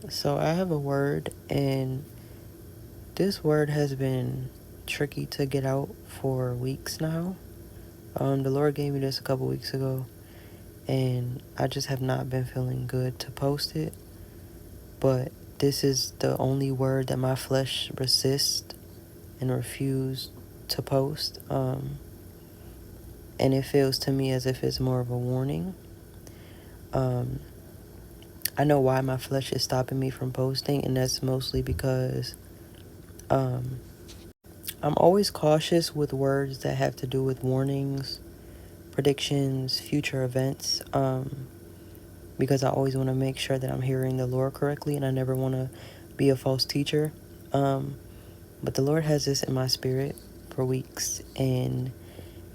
So I have a word, and this word has been tricky to get out for weeks now. The Lord gave me this a couple weeks ago, and I just have not been feeling good to post it. But this is the only word that my flesh resists and refuse to post. And it feels to me as if it's more of a warning. Um, I know why my flesh is stopping me from posting, and that's mostly because um, I'm always cautious with words that have to do with warnings, predictions, future events, because I always want to make sure that I'm hearing the Lord correctly, and I never want to be a false teacher. Um, but the Lord has this in my spirit for weeks, and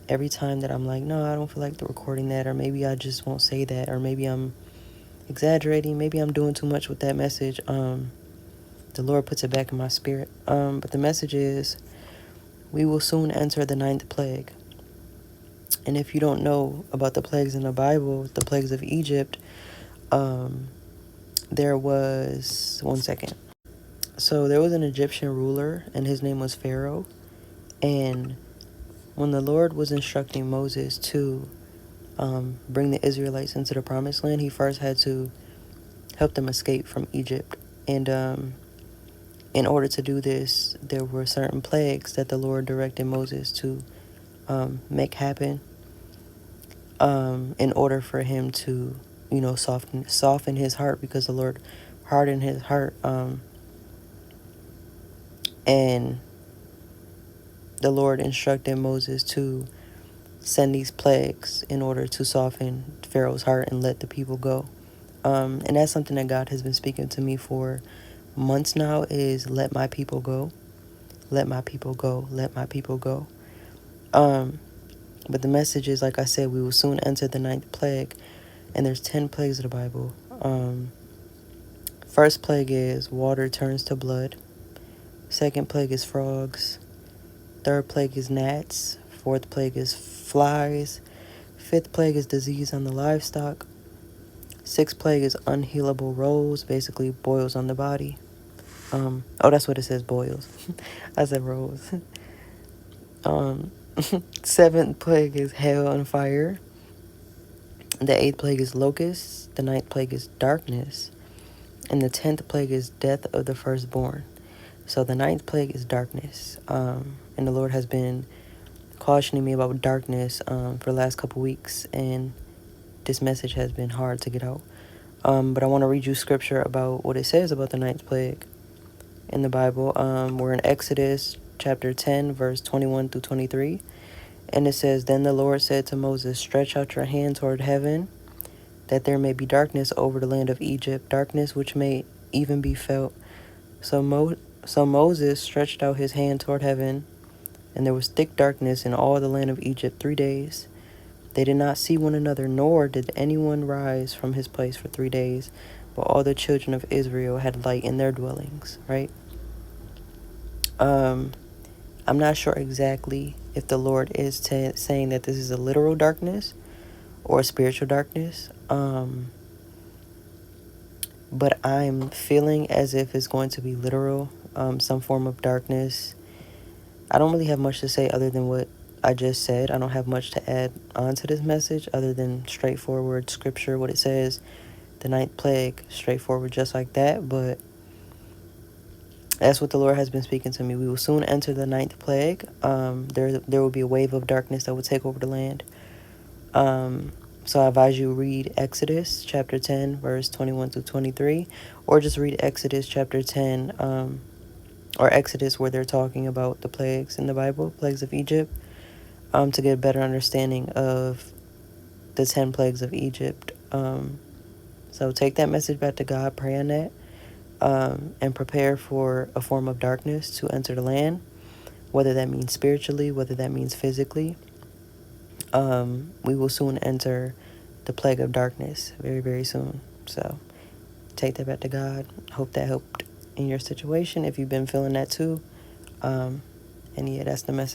every time that I'm like, no, I don't feel like recording that, or maybe I just won't say that, or maybe I'm exaggerating, maybe I'm doing too much with that message, the Lord puts it back in my spirit. But the message is, we will soon enter the ninth plague. And if you don't know about the plagues in the Bible, the plagues of Egypt, there was, one second. So there was an Egyptian ruler, and his name was Pharaoh. And when the Lord was instructing Moses to bring the Israelites into the promised land, he first had to help them escape from Egypt. And in order to do this, there were certain plagues that the Lord directed Moses to make happen in order for him to, soften his heart, because the Lord hardened his heart. And the Lord instructed Moses to send these plagues in order to soften Pharaoh's heart and let the people go. And that's something that God has been speaking to me for months now, is let my people go. Let my people go. Let my people go. But the message is, like I said, we will soon enter the ninth plague. And there's 10 plagues of the Bible. First plague is water turns to blood. Second plague is frogs. Third plague is gnats. Fourth plague is flies. Fifth plague is disease on the livestock. Sixth plague is unhealable rolls, basically boils on the body. That's what it says, boils. I said rolls. Seventh plague is hail and fire. The eighth plague is locusts. The ninth plague is darkness. And the 10th plague is death of the firstborn. So the ninth plague is darkness. And the Lord has been cautioning me about darkness for the last couple weeks. And this message has been hard to get out. But I want to read you scripture about what it says about the ninth plague in the Bible. We're in Exodus chapter 10, verse 21 through 23. And it says, Then the Lord said to Moses, Stretch out your hand toward heaven, that there may be darkness over the land of Egypt, darkness which may even be felt. So Moses stretched out his hand toward heaven, and there was thick darkness in all the land of Egypt 3 days. They did not see one another, nor did anyone rise from his place for 3 days. But all the children of Israel had light in their dwellings, right? I'm not sure exactly if the Lord is saying that this is a literal darkness or a spiritual darkness. But I'm feeling as if it's going to be literal, some form of darkness. I don't really have much to say other than what I just said. I don't have much to add on to this message other than straightforward scripture, what it says, the ninth plague, straightforward just like that. But that's what the Lord has been speaking to me. We will soon enter the ninth plague. There will be a wave of darkness that will take over the land. So I advise you read Exodus chapter 10, verse 21 through 23, or just read Exodus chapter 10, or Exodus, where they're talking about the plagues in the Bible, plagues of Egypt, to get a better understanding of the 10 plagues of Egypt. So take that message back to God, pray on that, and prepare for a form of darkness to enter the land, whether that means spiritually, whether that means physically. We will soon enter the plague of darkness very, very soon. So take that back to God. Hope that helped in your situation if you've been feeling that too. And yeah, that's the message.